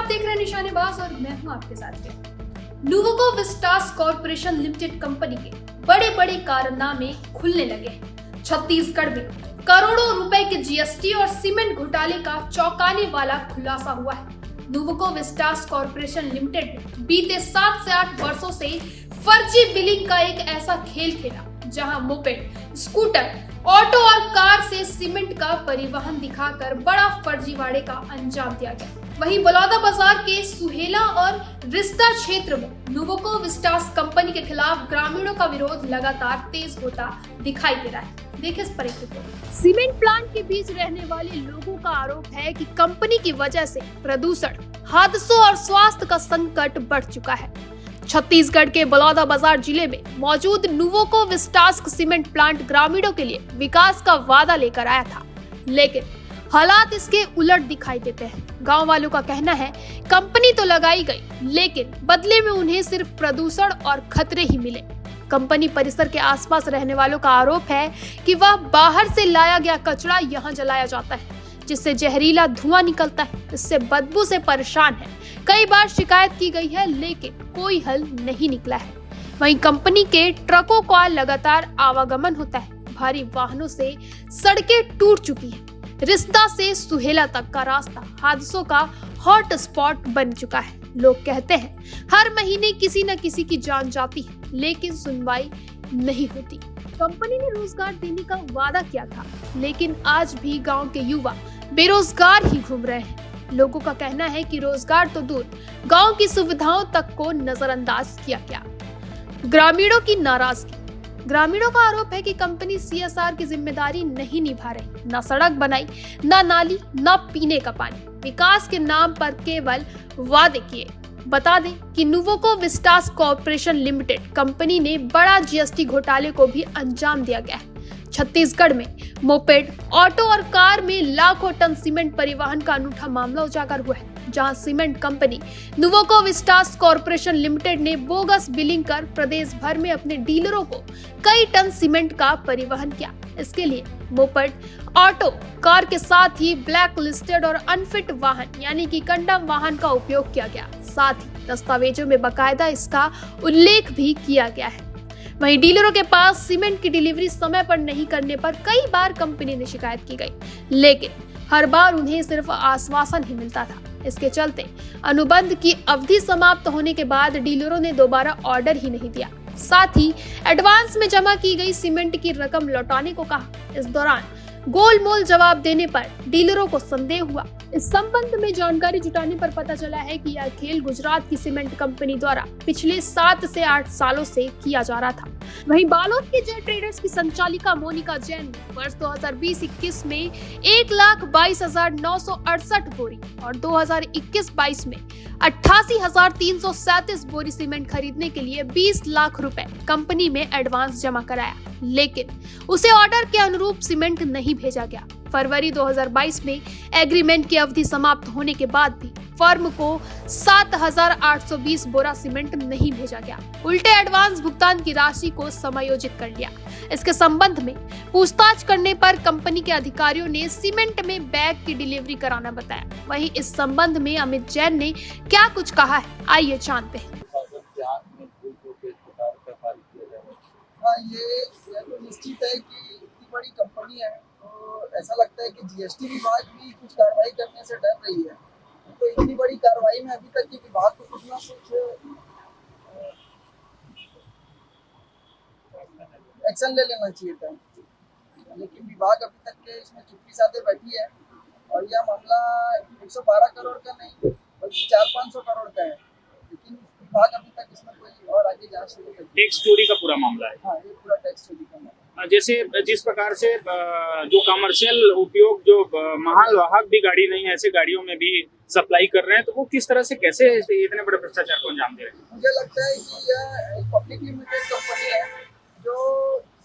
आप देख रहे हैं निशानेबाज और मैं हूं आपके साथ। Nuvoco Vistas corporation limited company के बड़े बड़े कारनामे खुलने लगे हैं। छत्तीसगढ़ में करोड़ों रुपए के जीएसटी और सीमेंट घोटाले का चौंकाने वाला खुलासा हुआ है। नुवोको विस्टास कॉर्पोरेशन लिमिटेड ने बीते 7 से 8 वर्षों से फर्जी बिलिंग का एक ऐसा खेल खेला जहां मोपेड, स्कूटर, ऑटो और कार से सीमेंट का परिवहन दिखाकर बड़ा फर्जीवाड़े का अंजाम दिया गया। वहीं बलौदाबाजार के सुहेला और रिश्ता क्षेत्र में नुवोको विस्टास कंपनी के खिलाफ ग्रामीणों का विरोध लगातार तेज होता दिखाई दे रहा है। देखिए इस पर एक रिपोर्ट। सीमेंट प्लांट के बीच रहने वाले लोगों का आरोप है कि कंपनी की वजह से प्रदूषण, हादसों और स्वास्थ्य का संकट बढ़ चुका है। छत्तीसगढ़ के बलौदाबाजार जिले में मौजूद नुवोको विस्टास सीमेंट प्लांट ग्रामीणों के लिए विकास का वादा लेकर आया था, लेकिन हालात इसके उलट दिखाई देते हैं। गांव वालों का कहना है कंपनी तो लगाई गई, लेकिन बदले में उन्हें सिर्फ प्रदूषण और खतरे ही मिले। कंपनी परिसर के आसपास रहने वालों का आरोप है कि वह बाहर से लाया गया कचरा यहां जलाया जाता है, जिससे जहरीला धुआं निकलता है। इससे बदबू से परेशान है। कई बार शिकायत की गई है, लेकिन कोई हल नहीं निकला है। वहीं कंपनी के ट्रकों का लगातार आवागमन होता है। भारी वाहनों से सड़कें टूट चुकी हैं। रिश्ता से सुहेला तक का रास्ता हादसों का हॉट स्पॉट बन चुका है। लोग कहते हैं हर महीने किसी न किसी की जान जाती है, लेकिन सुनवाई नहीं होती। कंपनी ने रोजगार देने का वादा किया था, लेकिन आज भी गांव के युवा बेरोजगार ही घूम रहे हैं। लोगों का कहना है कि रोजगार तो दूर, गांव की सुविधाओं तक को नजरअंदाज किया गया। ग्रामीणों की नाराजगी। ग्रामीणों का आरोप है कि कंपनी सीएसआर की जिम्मेदारी नहीं निभा रही। न सड़क बनाई, न नाली, न पीने का पानी। विकास के नाम पर केवल वादे किए। बता दें कि Nuvoco Vistas corporation limited company ने बड़ा जीएसटी घोटाले को भी अंजाम दिया गया है। छत्तीसगढ़ में मोपेड, ऑटो और कार में लाखों टन सीमेंट परिवहन का अनूठा मामला उजागर हुआ है, जहां cement company Nuvoco Vistas corporation limited ने बोगस बिलिंग कर प्रदेश भर में अपने डीलरों को कई टन सीमेंट का परिवहन किया। इसके लिए मोपेड, ऑटो, कार के साथ ही ब्लैक लिस्टेड और अनफिट वाहन यानी कि कंडम वाहन का उपयोग किया गया। साथ ही दस्तावेजों में बाकायदा इसका उल्लेख भी किया गया है। वहीं डीलरों के पास सीमेंट की डिलीवरी समय पर नहीं करने पर कई बार कंपनी ने शिकायत की गई, लेकिन हर बार उन्हें सिर्फ आश्वासन ही मिलता था। इसके चलते अनुबंध की अवधि समाप्त होने के बाद डीलरों ने दोबारा ऑर्डर ही नहीं दिया। साथ ही एडवांस में जमा की गई सीमेंट की रकम लौटाने को कहा। इस दौरान गोलमोल जवाब देने पर डीलरों को संदेह हुआ। इस संबंध में जानकारी जुटाने पर पता चला है कि यह खेल गुजरात की सीमेंट कंपनी द्वारा पिछले 7 से 8 सालों से किया जा रहा था। वहीं बालोद के जय ट्रेडर्स की संचालिका मोनिका जैन ने वर्ष 2020-21 में 1,22,968 बोरी और 2021-22 में 88,337 बोरी सीमेंट खरीदने के लिए 20 लाख रुपए कंपनी में एडवांस जमा कराया, लेकिन उसे ऑर्डर के अनुरूप सीमेंट नहीं भेजा गया। फरवरी 2022 में एग्रीमेंट की अवधि समाप्त होने के बाद भी फर्म को 7,820 बोरा सीमेंट नहीं भेजा गया। उल्टे एडवांस भुगतान की राशि को समायोजित कर लिया। इसके संबंध में पूछताछ करने पर कंपनी के अधिकारियों ने सीमेंट में बैग की डिलीवरी कराना बताया। वहीं इस संबंध में अमित जैन ने क्या कुछ कहा है, आइए जानते हैं। ये तो निश्चित है कि इतनी बड़ी कंपनी है, तो ऐसा लगता है कि जीएसटी विभाग भी कुछ कार्रवाई करने से डर रही है। तो इतनी बड़ी कार्रवाई में अभी तक के विभाग को कुछ ना कुछ एक्शन ले लेना चाहिए था, लेकिन विभाग अभी तक के इसमें चुप्पी साधे बैठी है। और यह मामला 112 करोड़ का नहीं बल्कि 400-500 करोड़ का है, लेकिन विभाग अभी तक इसमें कोई और आगे जांच नहीं कर। टैक्स चोरी का पूरा मामला है। हाँ, ये पूरा टैक्स चोरी का मामला। जैसे जिस प्रकार से जो कमर्शियल उपयोग, जो माल वाहक भी गाड़ी नहीं है, ऐसे गाड़ियों में भी सप्लाई कर रहे हैं, तो वो किस तरह से कैसे इतने बड़े भ्रष्टाचार को अंजाम दे रहे हैं? मुझे लगता है कि यह एक पब्लिक लिमिटेड कंपनी है जो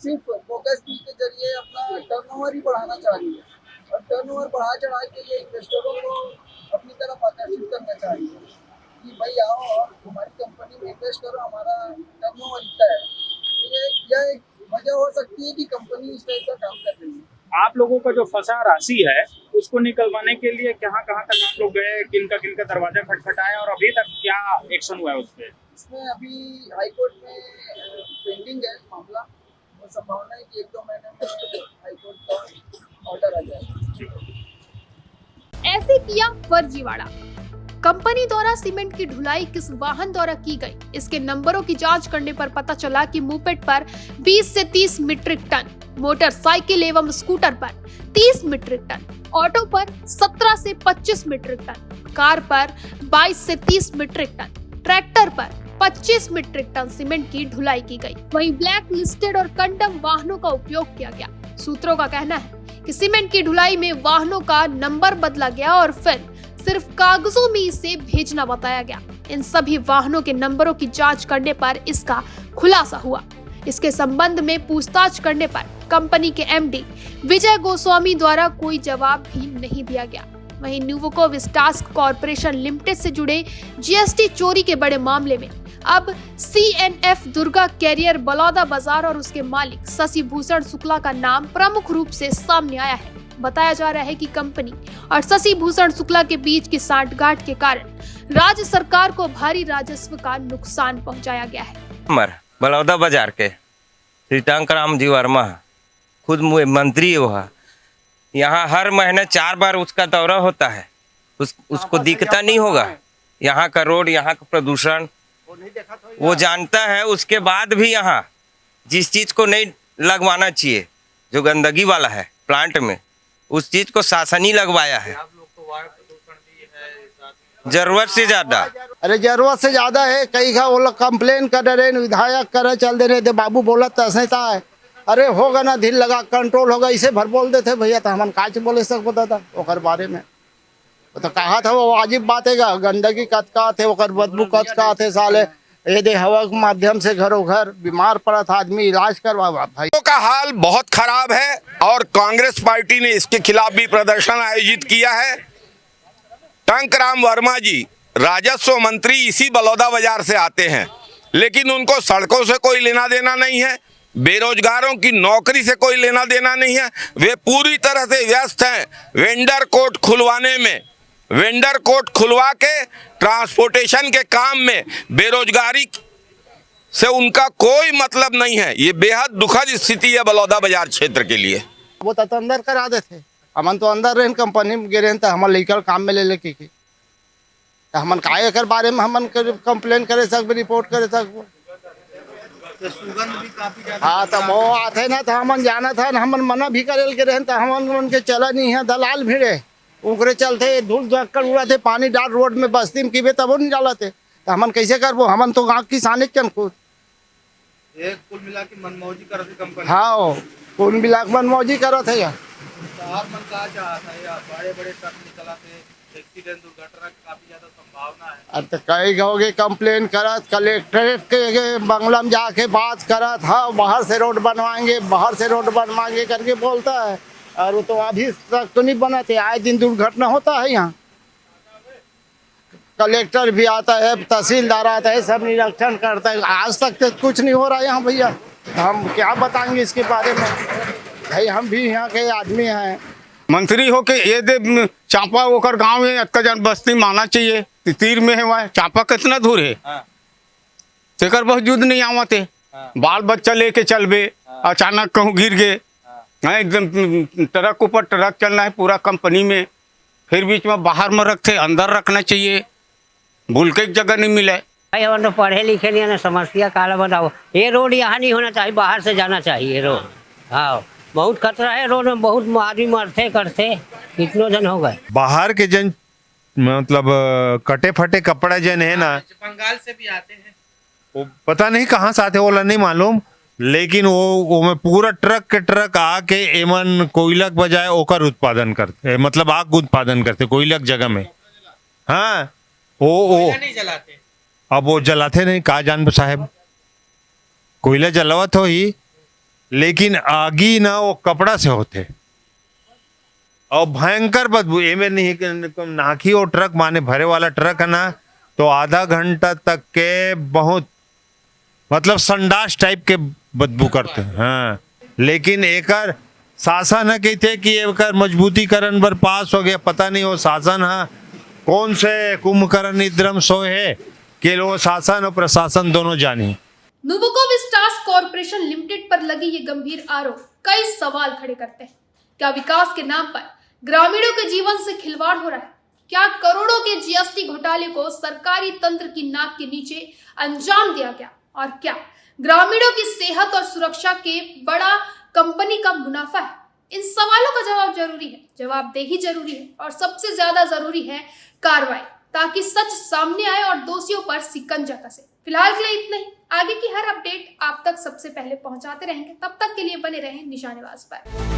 सिर्फ बोगस बिल के जरिए अपना टर्नओवर ही बढ़ाना चाह रही है, और टर्नओवर बढ़ा चढ़ा के ये इन्वेस्टरों को अपनी तरफ आकर्षित करना चाह रही है कि भाई आओ और हमारी कंपनी में इन्वेस्ट करो, हमारा टर्नओवर इतना है। यह एक वजह हो सकती है कि कंपनी इस टाइप का काम कर रही है। आप लोगों का जो फंसा राशि है उसको निकलवाने के लिए कहाँ कहाँ तक आप लोग गए, किनका दरवाजा खटखटाया और अभी तक क्या एक्शन हुआ है उस पर? इसमें अभी हाई कोर्ट में पेंडिंग है मामला, और संभावना है कि 1-2 महीने में हाई कोर्ट का ऑर्डर आ जाएगा। ऐसे किया फर्जीवाड़ा। कंपनी द्वारा सीमेंट की ढुलाई किस वाहन द्वारा की गई, इसके नंबरों की जांच करने पर पता चला कि मोपेड पर 20 से 30 मीट्रिक टन, मोटरसाइकिल एवं स्कूटर पर 30 मीट्रिक टन, ऑटो पर 17 से 25 मीट्रिक टन, कार पर 22 से 30 मीट्रिक टन, ट्रैक्टर पर 25 मीट्रिक टन सीमेंट की ढुलाई की गई। वहीं ब्लैक लिस्टेड और कंडम वाहनों का उपयोग किया गया। सूत्रों का कहना है कि सीमेंट की ढुलाई में वाहनों का नंबर बदला गया और फिर सिर्फ कागजों में इसे भेजना बताया गया। इन सभी वाहनों के नंबरों की जांच करने पर इसका खुलासा हुआ। इसके संबंध में पूछताछ करने पर कंपनी के एमडी विजय गोस्वामी द्वारा कोई जवाब भी नहीं दिया गया। वहीं न्यूवोको विस्टास कॉर्पोरेशन लिमिटेड से जुड़े जीएसटी चोरी के बड़े मामले में अब सीएनएफ दुर्गा कैरियर बलौदा बाजार और उसके मालिक शशि भूषण शुक्ला का नाम प्रमुख रूप से सामने आया है। बताया जा रहा है कि कंपनी और शशि भूषण शुक्ला के बीच की सांठगांठ के कारण राज्य सरकार को भारी राजस्व का नुकसान पहुंचाया गया है। बलौदा बाजार के श्री टंकराम जी वर्मा खुद मंत्री हुआ, यहाँ हर महीने 4 बार उसका दौरा होता है। उसको दिखता नहीं होगा यहाँ का रोड, यहाँ का प्रदूषण वो जानता है। उसके बाद भी यहाँ जिस चीज को नहीं लगवाना चाहिए, जो गंदगी वाला है प्लांट में, उस चीज को शासन ही लगवाया है। जरूरत से ज्यादा, अरे जरूरत से ज्यादा है। कई का वो लोग कंप्लेन कर रहे, विधायक करे चल दे रहे थे, बाबू बोला तसता है। अरे होगा ना, दिल लगा कंट्रोल होगा, इसे भर बोल देते भैया, तो हम काच बोले सक पता था ओकर बारे में। तो कहा था वो वाजिब बात है, गंदगी कतका थे, ओकर बदबू कतका थे साले। ये दे हवा के माध्यम से घरों घर बीमार पड़ा था आदमी, इलाज करवा भाई। का हाल बहुत खराब है और कांग्रेस पार्टी ने इसके खिलाफ भी प्रदर्शन आयोजित किया है। टंकराम वर्मा जी राजस्व मंत्री इसी बलौदा बाजार से आते हैं, लेकिन उनको सड़कों से कोई लेना देना नहीं है, बेरोजगारों की नौकरी से कोई लेना देना नहीं है। वे पूरी तरह से व्यस्त हैं वेंडर कोर्ट खुलवाने में, वेंडर कोर्ट खुलवा के ट्रांसपोर्टेशन के काम में। बेरोजगारी से उनका कोई मतलब नहीं है। ये बेहद दुखद स्थिति है बलौदा बाजार क्षेत्र के लिए। वो तो अंदर करा देते, हमन तो अंदर रहे कंपनी में गिरे तो हमन लेकर काम में ले लेके की, तो हमन का एकर बारे में हमन कंप्लेन करे सकबे, रिपोर्ट करे सकबो। हाँ तो वो आते ना, तो हमन जाना था, हमन मना भी करे के रहे, तो हमन उनके चला नहीं है, दलाल भिड़े उनके चलते धूल धक्कर उड़ाते, पानी डाल रोड में बस्ती में कीबे तब नहीं डालते, तो हमन कैसे करबो। हमन तो गाँव किसाने चन खुद कुल मिला के मनमौजी करत कंपनी। हाँ कुल मिला के मनमौजी करत है। आप मन का चाहता है, बड़े-बड़े ट्रक निकलते, एक्सीडेंट दुर्घटना की काफी ज्यादा संभावना है। अब तो कई गए कंप्लेन करत, कलेक्ट्रेट के बंगला में जाके बात करत, हाँ बाहर से रोड बनवाएंगे, बाहर से रोड बनवाएंगे करके बोलता है, और वो तो अभी तक तो नहीं बनाते। आए दिन दुर्घटना होता है यहाँ। कलेक्टर भी आता है, तहसीलदार आता है, सब निरीक्षण करता है, आज तक तो कुछ नहीं हो रहा है यहाँ भैया। हम क्या बताएंगे इसके बारे में भाई, हम भी यहाँ के आदमी हैं। मंत्री हो के ये दे चांपा होकर गांव में अक्का जन बस्ती माना चाहिए, तीर में है वह चांपा कितना दूर है। तेकर बहुत युद्ध नहीं आवते, बाल बच्चा लेके चलबे, अचानक कहूँ गिर गए, एकदम ट्रक ऊपर ट्रक चलना है पूरा कंपनी में, फिर बीच में बाहर में रखते, अंदर रखना चाहिए, भूल के एक जगह नहीं मिले। भाई हम तो पढ़े लिखे नहीं है ना, समस्या काला बताओ। ये रोड यहाँ नहीं होना चाहिए, बाहर से जाना चाहिए रोड। हाँ बहुत खतरा है रोड में, बहुत आदमी मरते करते, कितनों जन हो गए। बाहर के जन मतलब कटे फटे कपड़ा जन है ना, बंगाल से भी आते हैं, वो पता नहीं कहाँ से आते वो नहीं मालूम, लेकिन वो में पूरा ट्रक के ट्रक आके एमन कोयलक बजाय ओकर उत्पादन करते, मतलब आग उत्पादन करते कोयलक जगह में। हाँ वो नहीं जलाते, अब वो जलाते नहीं, कहा जान साहब, कोयला जलावत हो ही, लेकिन आगी ना वो कपड़ा से होते और भयंकर बदबू। एमे नहीं नाखी वो ट्रक माने भरे वाला ट्रक है ना, तो आधा घंटा तक के बहुत मतलब संडास टाइप के बदबू करते हैं। हाँ लेकिन एकर शासन है कहते कि एकर मजबूतीकरण बर पास हो गया, पता नहीं वो शासन है कौन से कुंभकर्ण निद्रम सोए है कि वो शासन और प्रशासन दोनों जाने। नुबुको विस्टास कॉरपोरेशन लिमिटेड पर लगे ये गंभीर आरोप कई सवाल खड़े करते हैं। क्या विकास के नाम पर ग्रामीणों के जीवन से खिलवाड़ हो रहा है? क्या करोड़ों के जीएसटी घोटाले को सरकारी तंत्र की नाक के नीचे अंजाम दिया गया? और क्या ग्रामीणों की सेहत और सुरक्षा के बड़ा कंपनी का मुनाफा है? इन सवालों का जवाब जरूरी है, जवाबदेही जरूरी है और सबसे ज्यादा जरूरी है कार्रवाई, ताकि सच सामने आए और दोषियों पर शिकंजा कसे। फिलहाल के लिए इतना ही। आगे की हर अपडेट आप तक सबसे पहले पहुंचाते रहेंगे। तब तक के लिए बने रहें निशानेबाज पर।